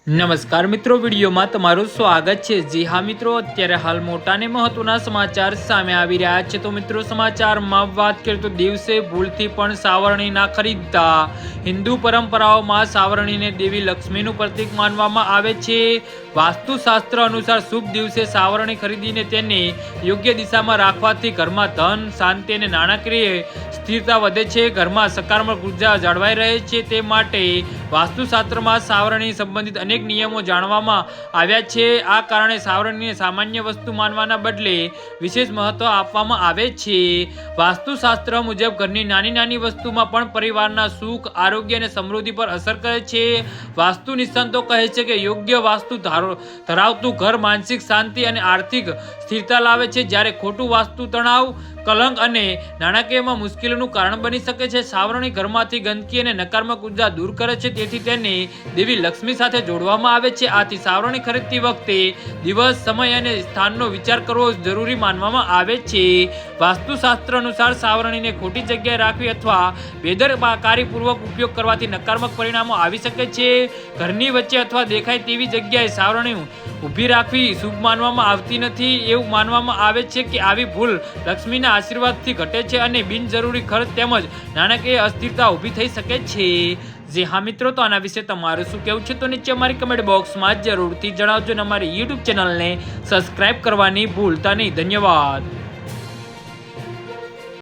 નમસ્કાર મિત્રો, વિડીયોમાં તમારું સ્વાગત છે। જી હા મિત્રો, અત્યારે હાલ મોટા ને મહત્વના સમાચાર સામે આવી રહ્યા છે। તો મિત્રો, સમાચારમાં વાત કરીએ તો દિવસે ભૂલથી પણ સાવરણી ના ખરીદતા। હિન્દુ પરંપરાઓમાં સાવરણીને દેવી લક્ષ્મીનું પ્રતીક માનવામાં આવે છે। વાસ્તુશાસ્ત્ર અનુસાર શુભ દિવસે સાવરણી ખરીદીને તેને યોગ્ય દિશામાં રાખવાથી ઘરમાં ધન, શાંતિ અને નાણાકીય સ્થિરતા વધે છે। ઘરમાં સકારાત્મક ઉર્જા જળવાઈ રહે છે। તે માટે વાસ્તુશાસ્ત્રમાં સાવરણી સંબંધિત અનેક નિયમો જાણવામાં આવ્યા છે। આ કારણે સાવરણીને સામાન્ય વસ્તુ માનવાના બદલે વિશેષ મહત્વ આપવામાં આવે છે। વાસ્તુશાસ્ત્ર મુજબ ઘરની નાની નાની વસ્તુમાં પણ પરિવારના સુખ, આરોગ્ય અને સમૃદ્ધિ પર અસર કરે છે। વાસ્તુ નિષ્ણાતો કહે છે કે યોગ્ય વાસ્તુ ધરાવતું ઘર માનસિક શાંતિ અને આર્થિક સ્થિરતા લાવે છે, જ્યારે ખોટું વાસ્તુ તણાવ, કલંક અને નાણાકીયમાં મુશ્કેલીનું કારણ બની શકે છે। સાવરણી ઘરમાંથી ગંદકી અને નકારાત્મક ઉર્જા દૂર કરે છે, તેથી તેને દેવી લક્ષ્મી સાથે જોડવામાં આવે છે। આથી સાવરણી ખરીદતી વખતે દિવસ, સમય અને સ્થાનનો વિચાર કરવો જરૂરી માનવામાં આવે છે। વાસ્તુશાસ્ત્ર અનુસાર સાવરણીને ખોટી જગ્યાએ રાખવી અથવા બેદરકારીપૂર્વક ઉપયોગ કરવાથી નકારાત્મક પરિણામો આવી શકે છે। ઘરની વચ્ચે અથવા દેખાય તેવી જગ્યાએ સાવરણી ઊભી રાખવી શુભ માનવામાં આવતી નથી। એવું માનવામાં આવે છે કે આવી ભૂલ લક્ષ્મીના આશીર્વાદથી ઘટે છે અને બિનજરૂરી ખર્ચ તેમજ નાણાકીય અસ્થિરતા ઊભી થઈ શકે છે। જે હા મિત્રો, તો આના વિશે તમારું શું કહેવું છે તો નીચે અમારી કમેન્ટ બોક્સમાં જરૂરથી જણાવજો અને અમારી યુટ્યુબ ચેનલને સબસ્ક્રાઇબ કરવાની ભૂલતા નહીં। ધન્યવાદ।